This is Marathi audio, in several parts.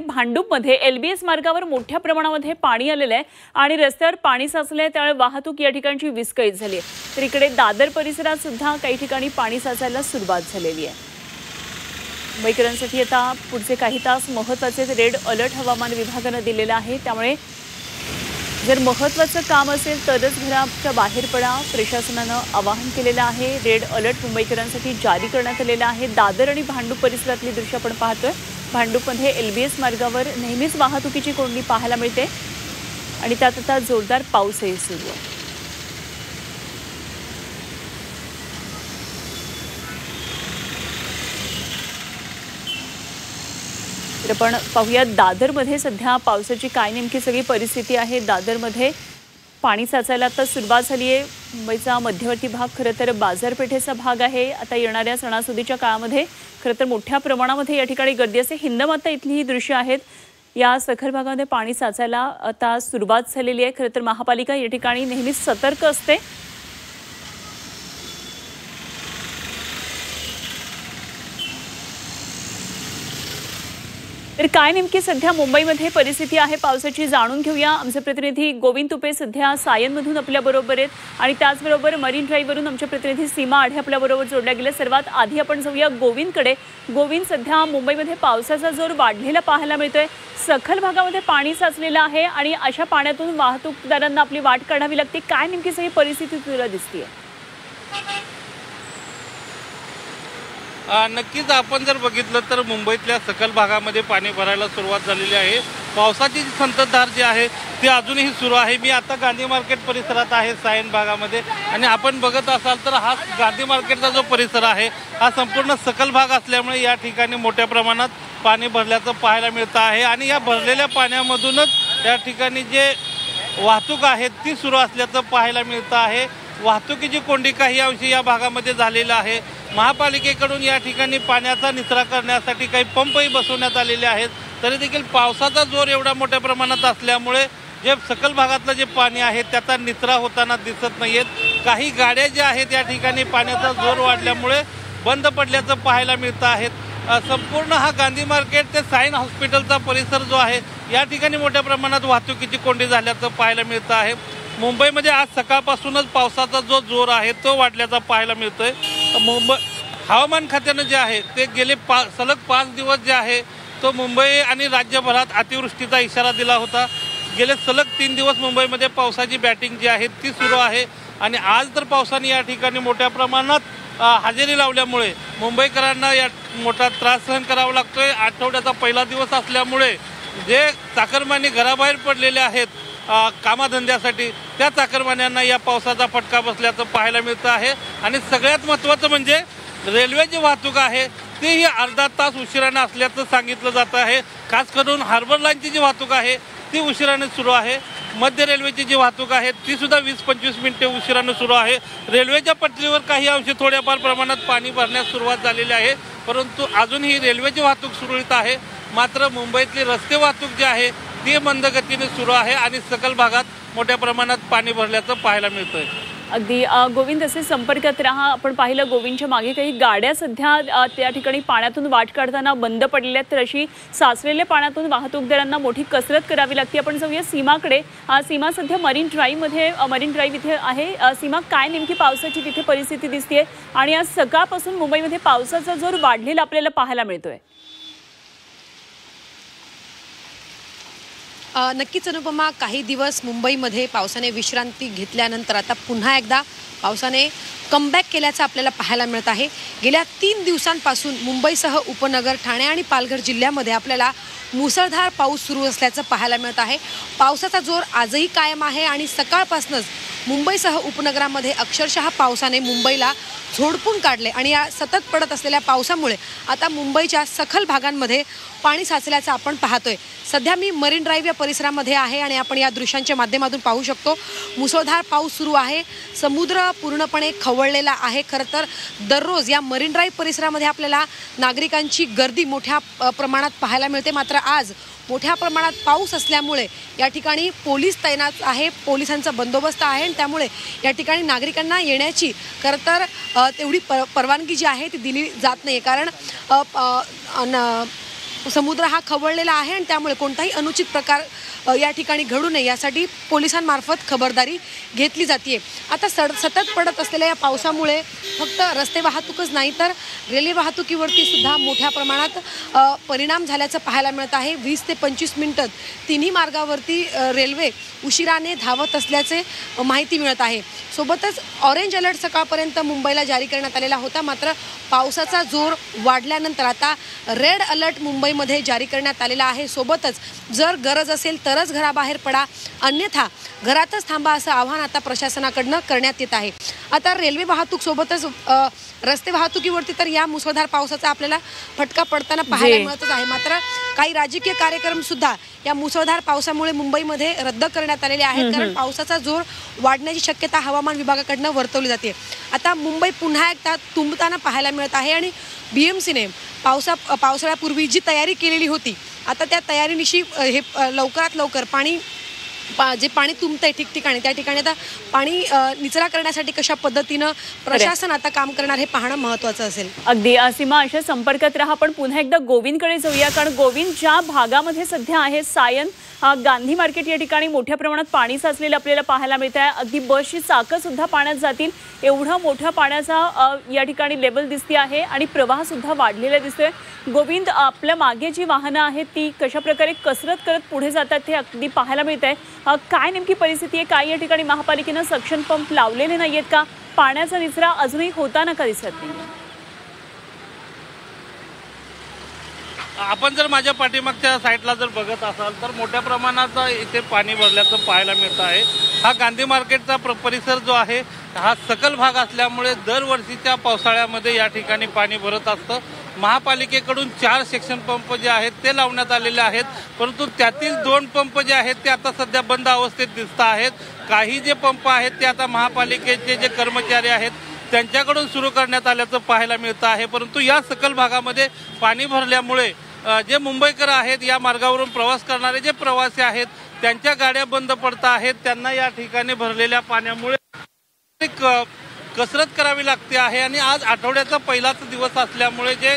भांडूपमध्ये एलबीएस मार्गावर मोठ्या प्रमाणामध्ये पाणी आलेलं आहे आणि रस्त्यावर पाणी साचलंय, त्यामुळे वाहतूक या ठिकाणची विस्कळीत झाली आहे। तर इकडे दादर परिसरात सुद्धा काही ठिकाणी पाणी साचायला सुरुवात झालेली आहे। मुंबईकरांसाठी आता पुढचे काही तास महत्त्वाचे रेड अलर्ट हवामान विभागाने दिलेला आहे, त्यामुळे जर महत्त्वाचं काम असेल तरच घराच्या बाहेर पडा। प्रशासनानं आवाहन केलेलं आहे। रेड अलर्ट मुंबईकरांसाठी जारी करण्यात आलेला आहे। दादर आणि भांडूप परिसरातली दृश्य आपण पाहतोय। भांडूपमध्ये एलबीएस मार्गावर नेहमीच वाहतुकीची कोंडी पाहायला मिळते आणि त्यात आता जोरदार पाऊसही सुरू आहे। तर आपण पाहूया दादरमध्ये सध्या पावसाची काय नेमकी सगळी परिस्थिती आहे। दादरमध्ये पाणी साचायला आता सुरुवात झाली आहे। मुंबईचा मध्यवर्ती भाग खरं तर बाजारपेठेचा भाग आहे। आता येणाऱ्या सणासुदीच्या काळामध्ये खरं तर मोठ्या प्रमाणामध्ये या ठिकाणी गर्दी असते। हिंदमाता इथली ही दृश्य आहेत। या सखल भागामध्ये पाणी साचायला आता सुरुवात झालेली आहे। खरं तर महापालिका या ठिकाणी नेहमीच सतर्क असते। तर काय नेमकी सध्या मुंबईमध्ये परिस्थिती आहे पावसाची जाणून घेऊया। आमचे प्रतिनिधी गोविंद तुपे सध्या सायनमधून आपल्याबरोबर आहेत आणि त्याचबरोबर मरीन ड्राईव्हवरून आमचे प्रतिनिधी सीमा आढे आपल्याबरोबर जोडल्या गेले। सर्वात आधी आपण जाऊया गोविंदकडे। गोविंद, सध्या मुंबईमध्ये पावसाचा जोर वाढलेला पाहायला मिळतोय। सखल भागामध्ये पाणी साचलेलं आहे आणि अशा पाण्यातून वाहतूकदारांना आपली वाट काढावी लागते। काय नेमकी सगळी परिस्थिती तुला दिसतेय? नक्कीच आपण जर बघितलं तर मुंबईतल्या सखल भागामध्ये पाणी भरायला सुरुवात झालेली आहे। पावसाची संततधार जी आहे ती अजूनही सुरू आहे। मी आता गांधी मार्केट परिसरात आहे सायन भागामध्ये आणि आपण बघत असाल तर हा गांधी मार्केटचा जो परिसर आहे हा संपूर्ण सखल भाग असल्यामुळे या ठिकाणी मोठ्या प्रमाणात पाणी भरल्याचं पाहायला मिळतं आहे आणि या भरलेल्या पाण्यामधूनच या ठिकाणी जे वाहतूक आहे ती सुरू असल्याचं पाहायला मिळतं आहे। वाहतुकीची कोंडी काही अंशी या भागामध्ये झालेली आहे। महापालिकेकडून या ठिकाणी पाण्याचा निचरा करण्यासाठी काही पंपही बसवण्यात आलेले आहेत, तरी देखील पावसाचा जोर एवढा मोठ्या प्रमाणात असल्यामुळे जे सखल भागातलं जे पाणी आहे त्याचा निचरा होताना दिसत नाहीयेत। काही गाड्या ज्या आहेत या ठिकाणी पाण्याचा जोर वाढल्यामुळे बंद पडल्याचं पाहायला मिळतं आहे। संपूर्ण हा गांधी मार्केट ते सायन हॉस्पिटलचा परिसर जो आहे या ठिकाणी मोठ्या प्रमाणात वाहतुकीची कोंडी झाल्याचं पाहायला मिळतं आहे। मुंबईमध्ये आज सकाळपासूनच पावसाचा जो जोर आहे तो वाढल्याचा पाहायला मिळतोय। मुंबई हवामान खात्यानं जे आहे ते गेले सलग 5 दिवस जे आहे तो मुंबई आणि राज्यभरात अतिवृष्टीचा इशारा दिला होता। गेले सलग 3 दिवस मुंबईमध्ये पावसाची बॅटिंग जी आहे ती सुरू आहे आणि आज तर पावसाने या ठिकाणी मोठ्या प्रमाणात हजेरी लावल्यामुळे मुंबईकरांना या मोठा त्रास सहन करावा लागतोय। आठवड्याचा पहिला दिवस असल्यामुळे जे चाकरमानी घराबाहेर पडलेले आहेत कामाधंद्यासाठी त्या चाकरमान्यांना या पावसाचा फटका बसल्याचं पाहायला मिळतं आहे। आणि सगळ्यात महत्त्वाचं म्हणजे रेल्वेची वाहतूक आहे तीही अर्धा तास उशिराने असल्याचं सांगितलं जातं आहे। खास करून हार्बर लाईनची जी वाहतूक आहे ती उशिराने सुरू आहे। मध्य रेल्वेची जी वाहतूक आहे ती सुद्धा 20-25 मिनिटे उशिराने सुरू आहे। रेल्वेच्या पटरीवर काही अंशी थोड्याफार प्रमाणात पाणी भरण्यास सुरुवात झालेली आहे, परंतु अजूनही रेल्वेची वाहतूक सुरळीत आहे। मात्र मुंबईतली रस्ते वाहतूक जी आहे ती मंद गतीने सुरू आहे आणि सखल भागात मोठ्या प्रमाणात पाणी भरल्याचं पाहायला मिळतंय। अगदी गोविंद, असे संपर्कात राहा। आपण पाहिलं गोविंदच्या मागे काही गाड्या सध्या त्या ठिकाणी पाण्यातून वाट काढताना बंद पडलेल्या आहेत, तर अशी साचलेल्या पाण्यातून वाहतूकदारांना मोठी कसरत करावी लागते। आपण जाऊया सीमाकडे। सीमा, सध्या मरीन ड्राईव्ह इथे आहे। सीमा, काय नेमकी पावसाची तिथे परिस्थिती दिसतेय आणि आज सकाळपासून मुंबईमध्ये पावसाचा जोर वाढलेला आपल्याला पाहायला मिळतोय? नक्कीच अनुपमा, काही दिवस मुंबईमध्ये पावसाने विश्रांती घेतल्यानंतर आता पुन्हा एकदा पावसाने कमबॅक केल्याचं आपल्याला पाहायला मिळत आहे। गेल्या 3 दिवसांपासून मुंबईसह उपनगर, ठाणे आणि पालघर जिल्ह्यामध्ये आपल्याला मुसळधार पाऊस सुरू असल्याचं पाहायला मिळत आहे। पावसाचा जोर आजही कायम आहे आणि सकाळपासूनच मुंबईसह उपनगरामध्ये अक्षरशः पावसाने मुंबईला झोडपून काढले आणि या सतत पडत असलेल्या पावसामुळे आता मुंबईच्या सखल भागांमध्ये पाणी साचल्याचं आपण पाहतोय। सध्या मी मरीन ड्राईव्ह या परिसरामध्ये आहे आणि आपण या दृश्यांच्या माध्यमातून पाहू शकतो मुसळधार पाऊस सुरू आहे। समुद्र पूर्णपणे खवळलेला आहे। खरं तर दररोज या मरीन ड्राईव्ह परिसरामध्ये आपल्याला नागरिकांची गर्दी मोठ्या प्रमाणात पाहायला मिळते, मात्र आज मोठ्या प्रमाणात पाऊस असल्यामुळे या ठिकाणी पोलीस तैनात आहे, पोलिसांचा बंदोबस्त आहे आणि त्यामुळे या ठिकाणी नागरिकांना येण्याची खरं तर तेवढी परवानगी जी आहे ती दिली जात नाही। कारण समुद्र हा खवळलेला आहे आणि त्यामुळे कोणताही अनुचित प्रकार या ठिकाणी घडू नये यासाठी पोलिसांमार्फत खबरदारी घेतली जाते. आता सतत पडत असलेल्या या पावसामुळे फक्त रस्ते वाहतूकच नाही तर रेल्वे वाहतुकीवरती सुद्धा मोठ्या प्रमाणात परिणाम झाल्याचं पाहायला मिळत आहे. 20 ते 25 मिनिटं तिन्ही मार्गावरती रेल्वे उशिराने धावत असल्याचे माहिती मिळत आहे. सोबतच ऑरेंज अलर्ट सकाळपर्यंत मुंबईला जारी करण्यात आलेला होता. मात्र पावसाचा जोर वाढल्यानंतर आता रेड अलर्ट मुंबईमध्ये जारी करण्यात आलेला आहे. सोबतच जर गरज असेल तरच घराबाहेर पडा, अन्यथा घरातच थांबा असं आवाहन आता प्रशासनाकडनं करण्यात येत आहे. आता रेल्वे वाहतूक सोबतच रस्ते वाहतुकीवरती तर या मुसळधार पावसाचा आपल्याला फटका पडताना पाहायला मिळतच आहे. मात्र काही राजकीय कार्यक्रम सुद्धा या मुसळधार पावसामुळे मुंबईमध्ये रद्द करण्यात आलेले आहेत, कारण पावसाचा जोर वाढण्याची शक्यता हवामान विभागाकडनं वर्तवली जाते. आता मुंबई पुन्हा एकदा तुंबताना पाहायला मिळत आहे आणि BMCने पावसाळ्यापूर्वी जी तयारी केलेली होती आता त्या तयारीनिशी हे लवकरात लवकर जे पाणी तुंबतंय ठिकठिकाणी त्या ठिकाणी आता पाणी निचरा करण्यासाठी कशा पद्धतीनं प्रशासन आता काम करणार हे पाहणं महत्त्वाचं असेल. अगदी सीमा, अशा संपर्कात राहा. पण पुन्हा एकदा गोविंदकडे जाऊया, कारण गोविंद ज्या भागामध्ये सध्या आहे सायन गांधी मार्केट या ठिकाणी मोठ्या प्रमाणात पाणी साचलेलं आपल्याला पाहायला मिळत आहे. अगदी बसची चाकं सुद्धा पाण्यात जातील एवढा मोठ्या पाण्याचा या ठिकाणी लेवल दिसते आहे आणि प्रवाह सुद्धा वाढलेला दिसतोय. गोविंद, आपल्या मागे जी वाहनं आहेत ती कशा प्रकारे कसरत करत पुढे जातात हे अगदी पाहायला मिळत आहे. काय नेमकी परिस्थिती आहे? काय या ठिकाणी महापालिकेनं सक्शन पंप लावलेले नाहीयेत का? पाण्याचा निचरा अजूनही होताना का दिसत नाही? आपण जर माझ्या पाठीमागच्या साईडला जर बघत असाल तर मोठ्या प्रमाणात इथे पाणी भरल्याचं पाहायला मिळत आहे. हा गांधी मार्केटचा परिसर जो आहे हा सकल भाग असल्यामुळे दरवर्षीच्या पावसाळ्यामध्ये या ठिकाणी पाणी भरत असतं. महापालिकेकडून 4 सेक्शन पंप जे आहेत ते लावण्यात आलेले आहेत, परंतु त्यातील 2 पंप जे आहेत ते आता सध्या बंद अवस्थेत दिसत आहेत. काही जे पंप आहेत ते आता महापालिकेचे जे कर्मचारी आहेत त्यांच्याकडून सुरू करण्यात आल्याचं पाहायला मिळतं आहे. परंतु या सकल भागामध्ये पाणी भरल्यामुळे जे मुंबईकर आहेत, या मार्गावरून प्रवास करणारे जे प्रवासी आहेत त्यांच्या गाड्या बंद पडत आहेत. त्यांना या ठिकाणी भरलेल्या पाण्यामुळे कसरत करावी लागते आहे. आणि आज आठवड्याचा पहिलाच दिवस असल्यामुळे जे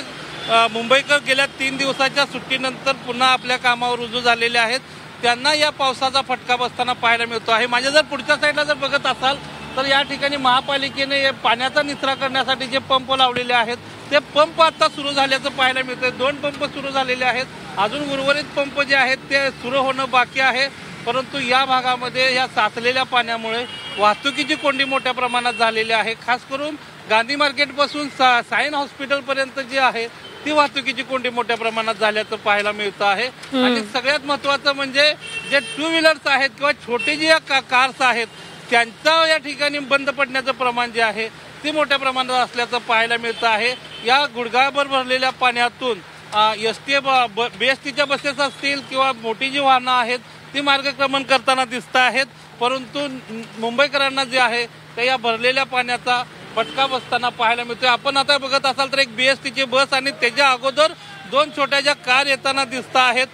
मुंबईकर गेल्या 3 दिवसाच्या सुट्टीनंतर पुन्हा आपल्या कामावर रुजू झालेले आहेत त्यांना या पावसाचा फटका बसताना पाहायला मिळतो आहे. माझ्या जर पुढच्या साईडला जर बघत असाल तर या ठिकाणी महापालिकेने पाण्याचा निचरा करण्यासाठी जे पंप लावलेले आहेत ते पंप आता सुरू झाल्याचं पाहायला मिळतंय. 2 पंप सुरू झालेले आहेत. अजून उर्वरित पंप जे आहेत ते सुरू होणं बाकी आहे. परंतु या भागामध्ये या साचलेल्या पाण्यामुळे वाहतुकीची कोंडी मोठ्या प्रमाणात झालेली आहे. खास करून गांधी मार्केटपासून सायन हॉस्पिटलपर्यंत जी आहे ती वाहतुकीची कोंडी मोठ्या प्रमाणात झाल्याचं पाहायला मिळतं आहे. आणि सगळ्यात महत्त्वाचं म्हणजे जे 2 व्हीलर्स आहेत किंवा छोटे जे कार्स आहेत त्यांचा या ठिकाणी बंद पडण्याचं प्रमाण जे आहे ते मोठ्या प्रमाणात असल्याचं पाहायला मिळतं आहे. या गुडघाभर भरलेल्या पाण्यातून BSTच्या बसेस असतील किंवा मोठी जी वाहनं आहेत ती मार्गक्रमण करताना दिसत आहेत. परंतु मुंबईकरांना जे आहे ते या भरलेल्या पाण्याचा फटका बसताना पाहायला मिळतोय. आपण आता बघत असाल तर एक BSTची बस आणि त्याच्या अगोदर 2 छोट्या ज्या कार येताना दिसत आहेत.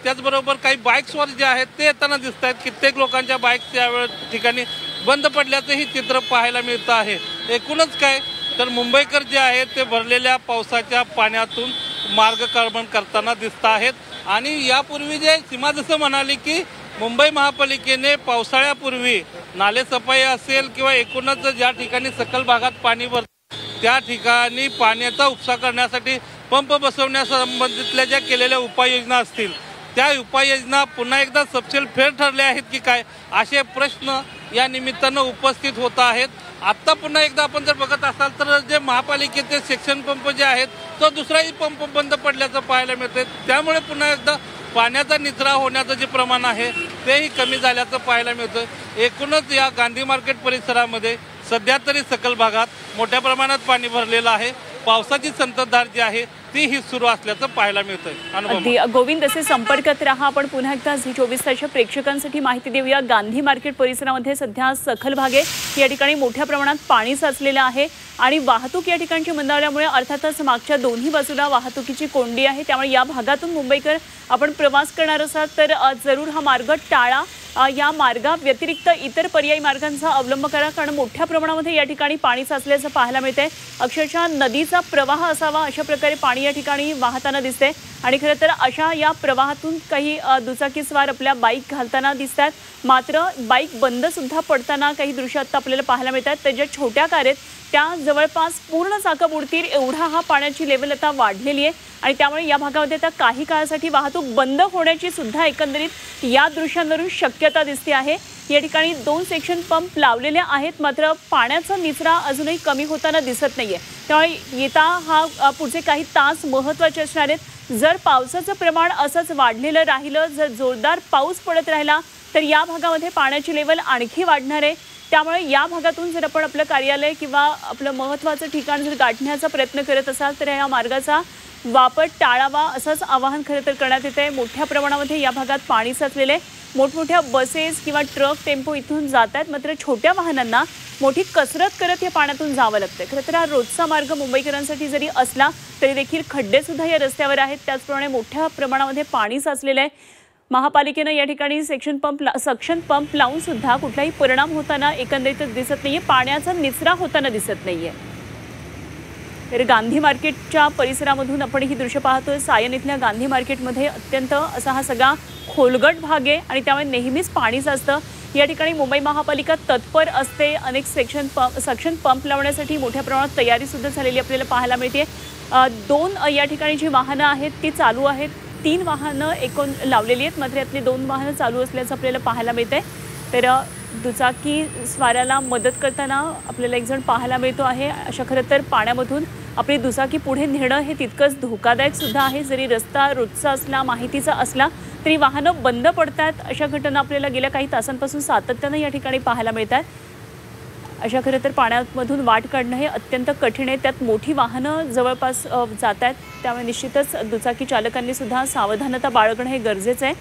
त्याचबरोबर काही बाईक्सवर जे आहेत ते येताना दिसत आहेत. कित्येक लोकांच्या बाईक्स या ठिकाणी बंद पडल्याचंही चित्र पाहायला मिळतं आहे. एकूणच काय तर मुंबईकर जे आहेत ते भरलेल्या पावसाच्या पाण्यातून मार्गक्रमण करताना दिसत आहेत. आणि यापूर्वी जे सीमा जसं म्हणाली की मुंबई महापालिकेने पावसाळ्यापूर्वी नालेसफाई असेल किंवा एकूणच ज्या ठिकाणी सकल भागात पाणी भरतं त्या ठिकाणी पाण्याचा उपसा करण्यासाठी पंप बसवण्यासंबंधितल्या ज्या केलेल्या उपाययोजना असतील त्या उपाययोजना पुन्हा एकदा सपशेल फेर ठरल्या आहेत की काय असे प्रश्न या निमित्तानं उपस्थित होत आहेत. आता पुन्हा एकदा आपण जर बघत असाल तर जे महापालिकेचे सेक्शन पंप जे आहेत तो दुसराही पंप बंद पडल्याचं पाहायला मिळतंय. त्यामुळे पुन्हा एकदा पाण्याचा निचरा होण्याचं जे प्रमाण आहे तेही कमी झाल्याचं पाहायला मिळतं. एकूणच या गांधी मार्केट परिसरामध्ये सध्या तरी सकल भागात मोठ्या प्रमाणात पाणी भरलेलं आहे. पावसाची संततधार जी आहे ती ही सुरू असल्याचं पाहायला मिळतंय. अगदी गोविंद, असे संपर्कात राहा. आपण पुन्हा एकदा झी24 तासच्या प्रेक्षकांसाठी माहिती देऊया. गांधी मार्केट परिसरामध्ये सध्या सखल भाग आहे. या ठिकाणी मोठ्या प्रमाणात पाणी साचलेलं आहे आणि वाहतूक या ठिकाणी मंदावल्यामुळे अर्थातच मागच्या दोन्ही बाजूला वाहतुकीची कोंडी आहे. त्यामुळे या भागातून मुंबईकर आपण प्रवास करणार असाल तर जरूर हा मार्ग टाळा. या मार्गा व्यतिरिक्त इतर पर्यायी मार्गांचा अवलंब करा, कारण मोठ्या प्रमाणामध्ये या ठिकाणी पाणी साचल्याचं पाहायला मिळतंय. अक्षरशः नदीचा प्रवाह असावा अशा प्रकारे पाणी या ठिकाणी वाहताना दिसते. आणि खरं तर अशा या प्रवाहातून काही दुचाकीस्वार आपल्या बाईक घालताना दिसतात. मात्र बाईक बंद सुद्धा पडताना काही दृश्य आता आपल्याला पाहायला मिळतात. त्याच्या छोट्या कार आहेत त्या जवळपास पूर्ण चाकं बुडतील एवढा हा पाण्याची लेवल आता वाढलेली आहे आणि त्यामुळे या भागामध्ये आता काही काळासाठी वाहतूक बंद होण्याची सुद्धा एकंदरीत या दृश्यांवरून शक्यता दिसते आहे. या ठिकाणी 2 सेक्शन पंप लावलेले आहेत मात्र पाण्याचा निचरा अजूनही कमी होताना दिसत नाहीये. त्यामुळे येता हा पुढचे काही तास महत्त्वाचे असणार आहेत. जर पावसाचं प्रमाण असंच वाढलेलं राहिलं, जर जोरदार पाऊस पडत राहिला तर या भागामध्ये पाण्याची लेवल आणखी वाढणार आहे. त्यामुळे या भागातून जर आपण आपलं कार्यालय किंवा आपलं महत्त्वाचं ठिकाण जर गाठण्याचा प्रयत्न करत असाल तर या मार्गाचा वापर टाळावा असंच आवाहन खरं तर करण्यात येत आहे. मोठ्या प्रमाणामध्ये या भागात पाणी साचलेलं आहे. मोठमोठ्या बसेस किंवा ट्रक टेम्पो इथून जात आहेत मात्र छोट्या वाहनांना मोठी कसरत करत या पाण्यातून जावं लागतं. खरं तर हा रोजचा मार्ग मुंबईकरांसाठी जरी असला तरी देखील खड्डे सुद्धा या रस्त्यावर आहेत. त्याचप्रमाणे मोठ्या प्रमाणामध्ये पाणी साचलेलं आहे. महापालिकेनं या ठिकाणी सक्शन पंप लावून सुद्धा कुठलाही परिणाम होताना एकंदरीतच दिसत नाहीये. पाण्याचा निचरा होताना दिसत नाहीये. तर गांधी मार्केटच्या परिसरामधून आपण ही दृश्य पाहतोय. सायन इथल्या गांधी मार्केटमध्ये अत्यंत असा हा सगळा खोलगट भाग आहे आणि त्यामुळे नेहमीच पाणी साचतं. या ठिकाणी मुंबई महापालिका तत्पर असते. अनेक सक्शन पंप लावण्यासाठी मोठ्या प्रमाणात तयारी सुद्धा झालेली आपल्याला पाहायला मिळते. 2 या ठिकाणी जी वाहनं आहेत ती चालू आहेत. 3 वाहनं एकूण लावलेली आहेत मात्र यातली 2 वाहनं चालू असल्याचं आपल्याला पाहायला मिळतंय. तर दुचाकी स्वाराला मदत करताना आपल्याला एक जण पाहायला मिळतो आहे. अशा खरं तर पाण्यामधून आपली दुचाकी पुढे नेणं हे तितकंच धोकादायक सुद्धा आहे. जरी रस्ता रोजचा असला माहितीचा असला तरी वाहनं बंद पडतात. अशा घटना आपल्याला गेल्या काही तासांपासून सातत्यानं या ठिकाणी पाहायला मिळतात. अशा खरं तर पाण्यामधून वाट काढणं हे अत्यंत कठीण आहे. त्यात मोठी वाहनं जवळपास जात आहेत. त्यामुळे निश्चितच दुचाकी चालकांनी सुद्धा सावधानता बाळगणं हे गरजेचं आहे.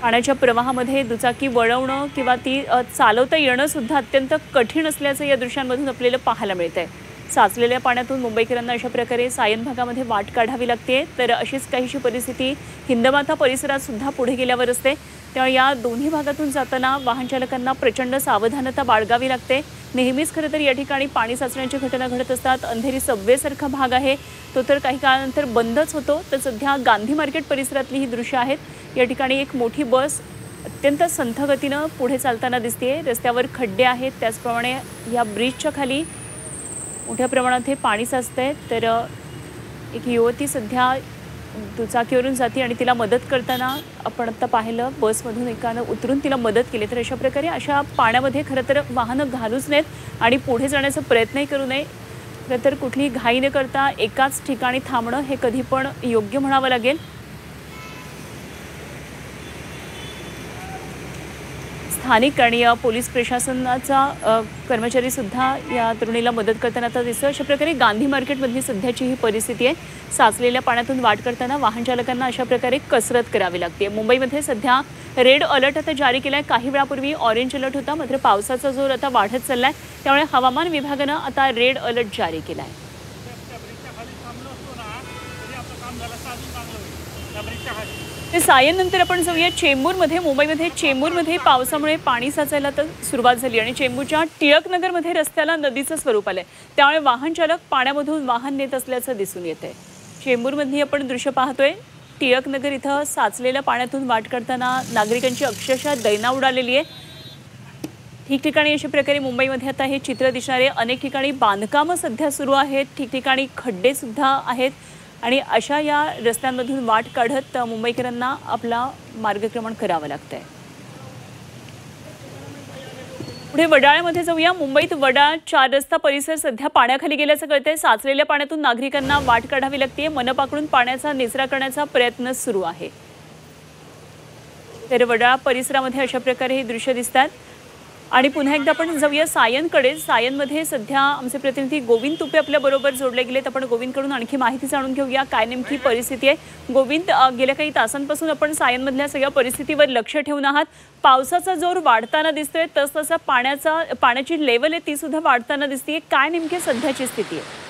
पाण्याच्या प्रवाहामध्ये दुचाकी वळवणं किंवा ती चालवता येणं सुद्धा अत्यंत कठीण असल्याचं या दृश्यांमधून आपल्याला पाहायला मिळत आहे. साचलेल्या पाण्यातून मुंबईकरांना अशा प्रकारे सायन भागामध्ये वाट काढावी लागते. तर अशीच काहीशी परिस्थिती हिंदमाता परिसरात सुद्धा पुढे गेल्यावर असते. त्यामुळे या दोन्ही भागातून जाताना वाहन चालकांना प्रचंड सावधानता बाळगावी लागते. नेहमीच खरं तर या ठिकाणी पाणी साचण्याच्या घटना घडत असतात. अंधेरी सबवेसारखा भाग आहे तो तर काही काळानंतर बंदच होतो. तर सध्या गांधी मार्केट परिसरातली ही दृश्य आहेत. या ठिकाणी एक मोठी बस अत्यंत संथ गतीनं पुढे चालताना दिसते. रस्त्यावर खड्डे आहेत. त्याचप्रमाणे या ब्रिजच्या खाली मोठ्या प्रमाणात हे पाणी साचतंय. तर एक युवती सध्या दुचाकीवरून जाते आणि तिला मदत करताना आपण आत्ता पाहिलं बसमधून एकानं उतरून तिला मदत केली. तर अशा प्रकारे अशा पाण्यामध्ये खरं तर वाहनं घालूच नयेत आणि पुढे जाण्याचा प्रयत्नही करू नये. खरं तर कुठलीही घाई न करता एकाच ठिकाणी थांबणं हे कधी पण योग्य म्हणावं लागेल. स्थानिक आणि पोलीस प्रशासनाचा कर्मचारी सुद्धा या तरुणीला मदत करताना आता दिसतं. अशा प्रकारे गांधी मार्केटमधली सध्याची ही परिस्थिती आहे. साचलेल्या पाण्यातून वाट करताना वाहन चालकांना अशा प्रकारे कसरत करावी लागते. मुंबईमध्ये सध्या रेड अलर्ट आता जारी केला आहे. काही वेळापूर्वी ऑरेंज अलर्ट होता मात्र पावसाचा जोर आता वाढत चालला आहे. त्यामुळे हवामान विभागानं आता रेड अलर्ट जारी केला आहे. ते सायन नंतर आपण जाऊया चेंबूरमध्ये. मुंबईमध्ये चेंबूरमध्ये पावसामुळे पाणी साचायला तर सुरुवात झाली आणि चेंबूरच्या टिळकनगरमध्ये रस्त्याला नदीचं स्वरूप आलंय. त्यामुळे वाहन चालक पाण्यामधून वाहन नेत असल्याचं दिसून येत आहे. चेंबूरमधली आपण दृश्य पाहतोय. टिळकनगर इथं साचलेल्या पाण्यातून वाट करताना नागरिकांची अक्षरशः दैना उडालेली आहे. ठिकठिकाणी अशा प्रकारे मुंबईमध्ये आता हे चित्र दिसणारे अनेक ठिकाणी बांधकामं सध्या सुरू आहेत. ठिकठिकाणी खड्डे सुद्धा आहेत आणि अशा या रस्त्यांमधून वाट काढत मुंबईकरांना आपला मार्गक्रमण करावं लागतंय. पुढे वडाळ्यामध्ये जाऊया. मुंबईत वडाळ 4 रस्ता परिसर सध्या पाण्याखाली गेल्याचं कळतंय. साचलेल्या पाण्यातून नागरिकांना वाट काढावी लागते. मनपाकडून पाण्याचा निचरा करण्याचा प्रयत्न सुरू आहे. तर वडाळा परिसरामध्ये अशा प्रकारे हे दृश्य दिसतात. आणि पुन्हा एकदा आपण जाऊया सायनकडे. सायनमध्ये सध्या आमचे प्रतिनिधी गोविंद तुपे आपल्याबरोबर जोडले गेलेत. आपण गोविंदकडून आणखी माहिती जाणून घेऊया काय नेमकी परिस्थिती आहे. गोविंद, गेल्या काही तासांपासून आपण सायनमधल्या सगळ्या परिस्थितीवर लक्ष ठेवून आहात. पावसाचा जोर वाढताना दिसतोय तसतसा पाण्याची लेवल आहे ती सुद्धा वाढताना दिसते. काय नेमकी सध्याची स्थिती आहे?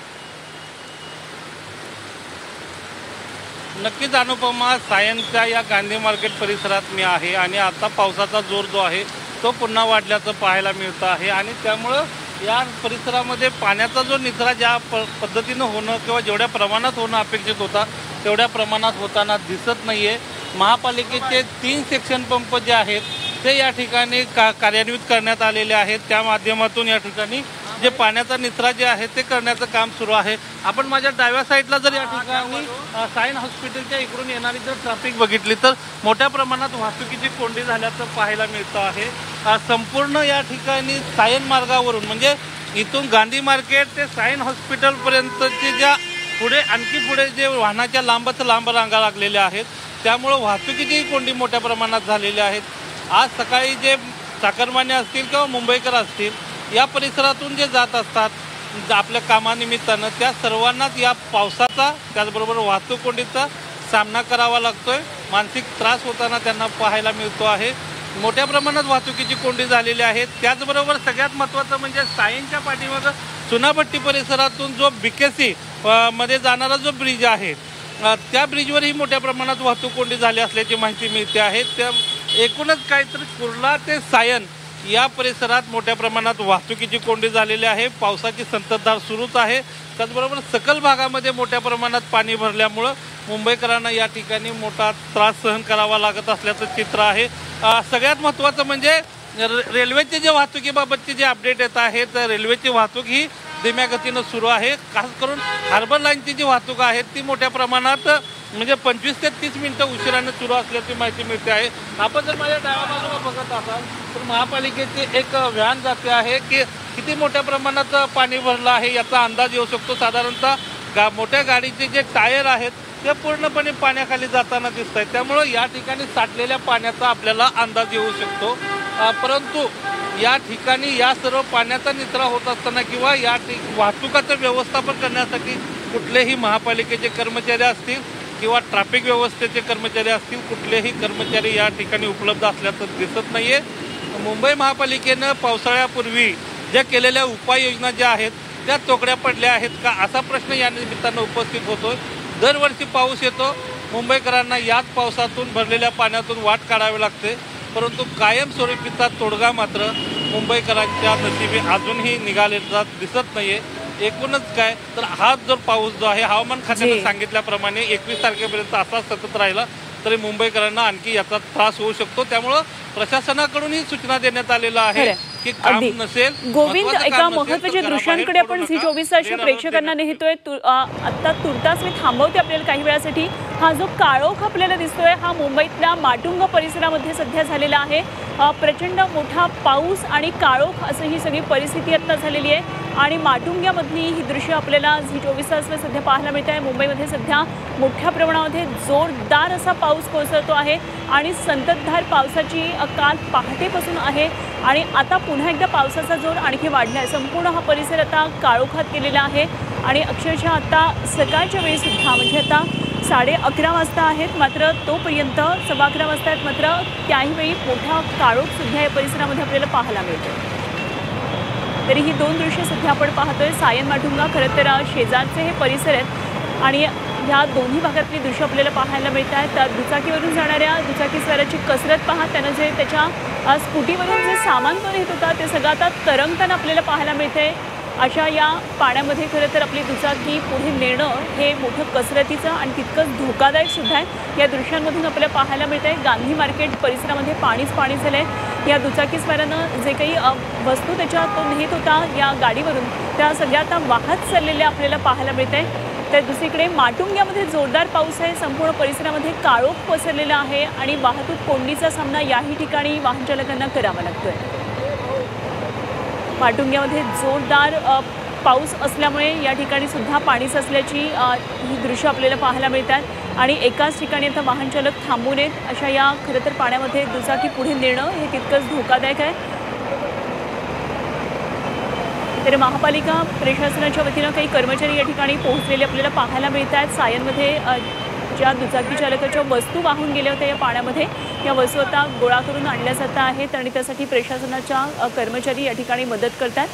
नक्कीच अनुपमा, सायनच्या या गांधी मार्केट परिसरात मी आहे आणि आता पावसाचा जोर जो आहे तो पुन्हा वाढल्याचं पाहायला मिळतं आहे. आणि त्यामुळं या परिसरामध्ये पाण्याचा जो निचरा ज्या पद्धतीनं होणं किंवा जेवढ्या प्रमाणात होणं अपेक्षित होता तेवढ्या प्रमाणात होताना दिसत नाही आहे. महापालिकेचे 3 सेक्शन पंप जे आहेत ते या ठिकाणी कार्यान्वित करण्यात आलेले आहेत. त्या माध्यमातून या ठिकाणी जे पाण्याचा निचरा जे आहे ते करण्याचं काम सुरू आहे. आपण माझ्या डाव्या साईडला जर या ठिकाणी सायन हॉस्पिटलच्या इकडून येणारी जर ट्रॅफिक बघितली तर मोठ्या प्रमाणात वाहतुकीची कोंडी झाल्याचं पाहायला मिळतं आहे. संपूर्ण या ठिकाणी सायन मार्गावरून म्हणजे इथून गांधी मार्केट ते सायन हॉस्पिटलपर्यंतचे ज्या पुढे आणखी पुढे जे वाहनाच्या लांबच लांब रांगा लागलेल्या आहेत त्यामुळं वाहतुकीची कोंडी मोठ्या प्रमाणात झालेली आहेत. आज सकाळी जे चाकरमाने असतील किंवा मुंबईकर असतील या परिसरातून जे जात असतात आपल्या कामानिमित्तानं त्या सर्वांनाच या पावसाचा त्याचबरोबर वाहतूक कोंडीचा सामना करावा लागतोय. मानसिक त्रास होताना त्यांना पाहायला मिळतो आहे. मोठ्या प्रमाणात वाहतुकीची कोंडी झालेली आहे. त्याचबरोबर सगळ्यात महत्त्वाचं म्हणजे सायनच्या पाठीमागं चुनाभट्टी परिसरातून जो BKC मध्ये जाणारा जो ब्रिज आहे त्या ब्रिजवरही मोठ्या प्रमाणात वाहतूक कोंडी झाली असल्याची माहिती मिळते आहे. त्या एकूणच काहीतरी कुर्ला ते सायन या परिसरात मोठ्या प्रमाणात वाहतुकीची कोंडी झालेली आहे. पावसाची संततधार सुरूच आहे. त्याचबरोबर सखल भागामध्ये मोठ्या प्रमाणात पाणी भरल्यामुळं मुंबईकरांना या ठिकाणी मोठा त्रास सहन करावा लागत असल्याचं चित्र आहे. सगळ्यात महत्त्वाचं म्हणजे रेल्वेचे जे वाहतुकीबाबतचे जे अपडेट येत आहेत रेल्वेची वाहतूक ही धीम्या गतीनं सुरू आहे. खास करून हार्बर लाईनची जी वाहतूक आहे ती मोठ्या प्रमाणात म्हणजे 25 ते 30 मिनिटं उशिराने सुरू असल्याची माहिती मिळते आहे. आपण जर माझ्या डाव्या बाजूला बघत असाल तर महापालिकेची एक व्हॅन जाते आहे की किती मोठ्या प्रमाणात पाणी भरलं आहे याचा अंदाज येऊ शकतो. साधारणतः मोठ्या गाडीचे जे टायर आहेत ते पूर्णपणे पाण्याखाली जाताना दिसत आहेत. त्यामुळं या ठिकाणी साठलेल्या पाण्याचा आपल्याला अंदाज येऊ शकतो. परंतु या ठिकाणी या सर्व पाण्याचा निचरा होत असताना किंवा या वाहतुकाचं व्यवस्थापन करण्यासाठी कुठलेही महापालिकेचे कर्मचारी असतील किंवा ट्रॅफिक व्यवस्थेचे कर्मचारी असतील कुठलेही कर्मचारी या ठिकाणी उपलब्ध असल्याचं दिसत नाहीये. मुंबई महापालिकेनं पावसाळ्यापूर्वी ज्या केलेल्या उपाययोजना ज्या आहेत त्या तोकड्या पडल्या आहेत का असा प्रश्न या निमित्तानं उपस्थित होतोय. दरवर्षी पाऊस येतो, मुंबईकरांना याच पावसातून भरलेल्या पाण्यातून वाट काढावी लागते, परंतु कायमस्वरूपीचा तोडगा मात्र मुंबईकरांच्या नशिबी अजूनही निघालेला दिसत नाहीये. एकूणच काय तर हा जर पाऊस जो आहे हवामान खात्याने सांगितल्याप्रमाणे 21 तारखेपर्यंत असा सतत राहिला तरी मुंबईकरांना आणखी याचा त्रास होऊ शकतो. त्यामुळं प्रशासनाकडून ही सूचना देण्यात आलेलं आहे की काम नसेल. गोविंद, एका महत्त्वाच्या दृश्यांकडे आपण झी24 तासच्या प्रेक्षकांना नेतोय. आता तुर्तास मी थांबवते आपल्याला काही वेळासाठी. हा जो काळोख आपल्याला दिसतोय हा मुंबईतल्या माटुंगा परिसरामध्ये सध्या झालेला आहे. प्रचंड मोठा पाऊस आणि काळोख असं ही सगळी परिस्थिती आता झालेली आहे आणि माटुंग्यामधली ही दृश्य आपल्याला झी24 तासला सध्या पाहायला मिळत आहे. मुंबईमध्ये सध्या मोठ्या प्रमाणामध्ये जोरदार असा पाऊस कोसळतो आहे आणि संततधार पावसाची काल पहाटेपासून आहे आणि आता पुन्हा एकदा पावसाचा जोर आणखी वाढला आहे. संपूर्ण हा परिसर आता काळोखात गेलेला आहे आणि अक्षरशः आता सकाळच्या वेळी सुद्धा म्हणजे आता 11:30 वाजता आहेत मात्र तोपर्यंत 11:15 वाजता आहेत मात्र त्याही वेळी मोठा काळोख सुद्धा या परिसरामध्ये आपल्याला पाहायला मिळतो. तरी ही दोन दृश्य सध्या आपण पाहतोय. सायन माटुंगा खरं तर शेजारचे हे परिसर आहेत आणि ह्या दोन्ही भागातली दृश्य आपल्याला पाहायला मिळत आहेत. दुचाकीवरून जाणाऱ्या दुचाकीस्वाराची कसरत पहा, त्यानं जे त्याच्या स्कूटीवरून जे सामान तो नेत होता ते सगळं आता तरंगताना आपल्याला पाहायला मिळतंय. अशा या पाण्यामध्ये खरं तर आपली दुचाकी पुढे नेणं हे मोठं कसरतीचं आणि तितकंच धोकादायक सुद्धा आहे. या दृश्यांमधून आपल्याला पाहायला मिळत आहे गांधी मार्केट परिसरामध्ये पाणीच पाणी झालं आहे. या दुचाकीस्वारानं जे काही वस्तू त्याच्या तो नेत होता या गाडीवरून त्या सगळ्या आता वाहत चाललेल्या आपल्याला पाहायला मिळत आहे. तर दुसरीकडे माटुंग्यामध्ये जोरदार पाऊस आहे. संपूर्ण परिसरामध्ये काळोख पसरलेला आहे आणि वाहतूक कोंडीचा सामना याही ठिकाणी वाहन चालकांना करावा लागतोय. माटुंग्यामध्ये जोरदार पाऊस असल्यामुळे या ठिकाणी सुद्धा पाणी साचल्याची ही दृश्य आपल्याला पाहायला मिळतात आणि एकाच ठिकाणी आता वाहन चालक थांबू नयेत. अशा या खरं तर पाण्यामध्ये दुचाकी पुढे नेणं हे तितकंच धोकादायक आहे. तर महापालिका प्रशासनाच्या वतीनं काही कर्मचारी या ठिकाणी पोहोचलेले आपल्याला पाहायला मिळत आहेत. सायनमध्ये ज्या दुचाकी चालकाच्या वस्तू वाहून गेल्या होत्या या पाण्यामध्ये या वस्तू आता गोळा करून आणल्या जात आहेत आणि त्यासाठी प्रशासनाच्या कर्मचारी या ठिकाणी मदत करतात.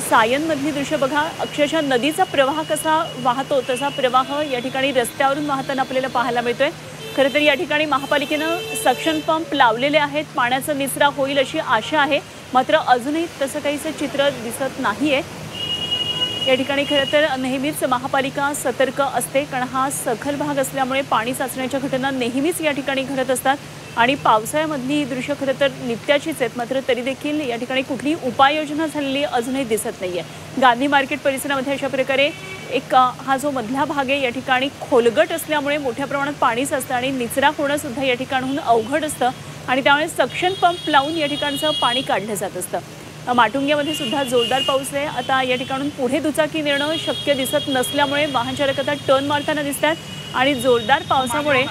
सायनमधली दृश्य बघा, अक्षरशः नदीचा प्रवाह कसा वाहतो तसा प्रवाह या ठिकाणी रस्त्यावरून वाहताना आपल्याला पाहायला मिळतोय. खरं तर या ठिकाणी महापालिकेनं सक्शन पंप लावलेले आहेत. पाण्याचा निचरा होईल अशी आशा आहे मात्र अजूनही तसं काहीसं चित्र दिसत नाहीये. या ठिकाणी खरं तर नेहमीच महापालिका सतर्क असते, कारण हा सखल भाग असल्यामुळे पाणी साचण्याच्या घटना नेहमीच या ठिकाणी घडत असतात आणि पावसाळ्यामधली ही दृश्य खरं तर नित्याचीच आहेत. मात्र तरी देखील या ठिकाणी कुठलीही उपाययोजना झालेली अजूनही दिसत नाहीये. गांधी मार्केट परिसरामध्ये अशा प्रकारे एक हा जो मधला भाग आहे या ठिकाणी खोलगट असल्यामुळे मोठ्या प्रमाणात पाणी साचतं आणि निचरा होणं सुद्धा या ठिकाणहून अवघड असतं आणि त्यामुळे सक्शन पंप लावून या ठिकाणचं पाणी काढलं जात असतं. माटुंग्यामध्ये सुद्धा जोरदार पाऊस आहे. आता या ठिकाणून पुढे दुचाकी नेणं शक्य दिसत नसल्यामुळे वाहन चालक आता टर्न मारताना दिसतात आणि जोरदार पावसामुळे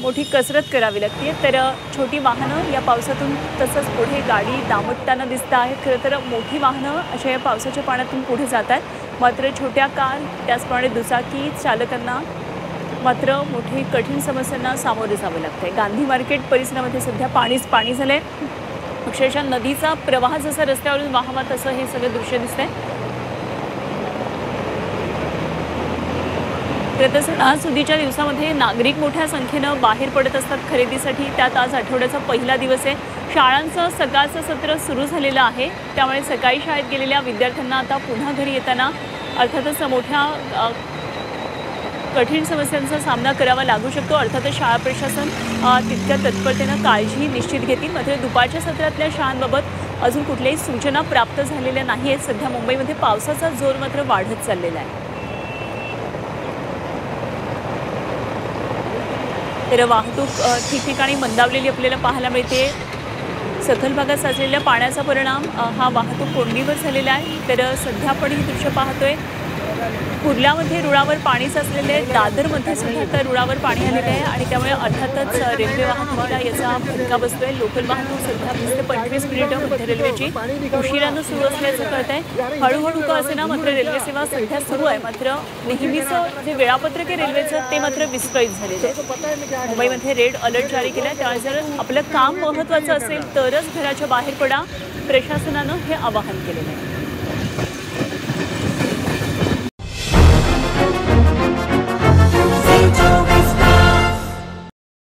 मोठी कसरत करावी लागते. तर छोटी वाहनं या पावसातून तसंच पुढे गाडी दामटताना दिसत आहेत. खरं तर मोठी वाहनं अशा या पावसाच्या पाण्यातून पुढे जातात, मात्र छोट्या कार त्याचप्रमाणे दुचाकी चालकांना मात्र मोठी कठीण समस्यांना सामोरे जावं लागतंय. गांधी मार्केट परिसरामध्ये सध्या पाणीच पाणी झालंय. अक्षरशः नदीचा प्रवाह जसा रस्त्यावरून वाहावा तसं हे सगळं दृश्य दिसतंय. खरं तर सणासुदीच्या दिवसामध्ये नागरिक मोठ्या संख्येनं बाहेर पडत असतात खरेदीसाठी. त्यात आज आठवड्याचा पहिला दिवस आहे. शाळांचं सकाळचं सत्र सुरू झालेलं आहे, त्यामुळे सकाळी शाळेत गेलेल्या विद्यार्थ्यांना आता पुन्हा घरी येताना अर्थातच मोठ्या कठीण समस्यांचा सामना करावा लागू शकतो. अर्थातच शाळा प्रशासन तितक्या तत्परतेनं काळजी निश्चित घेतील. मात्र दुपारच्या सत्रातल्या शाळांबाबत अजून कुठल्याही सूचना प्राप्त झालेल्या नाही आहेत. सध्या मुंबईमध्ये पावसाचा जोर मात्र वाढत चाललेला आहे. तर वाहतूक ठिकठिकाणी मंदावलेली आपल्याला पाहायला मिळते. सखल भागात साचलेल्या पाण्याचा परिणाम हा वाहतूक कोंडीवर झालेला आहे. तर सध्या आपण ही दृश्य पाहतोय. कुर्ल्यामध्ये रुळावर पाणी साचलेले आहे. दादरमध्ये सुद्धा तर रुळावर पाणी आलेलं आहे आणि त्यामुळे अर्थातच रेल्वे वाहतुकीला याचा फटका बसतोय. लोकल वाहतूक सध्या 20 ते 25 मिनिटं मध्य रेल्वेची उशिरानं सुरू असल्याचं कळत आहे. हळूहळू का असेना मात्र रेल्वे सेवा सध्या सुरू आहे. मात्र नेहमीचं जे वेळापत्रक आहे रेल्वेचं ते मात्र विस्कळीत झालेलं आहे. मुंबईमध्ये रेड अलर्ट जारी केला आहे. त्यामुळे जर आपलं काम महत्त्वाचं असेल तरच घराच्या बाहेर पडा, प्रशासनानं हे आवाहन केलेलं आहे.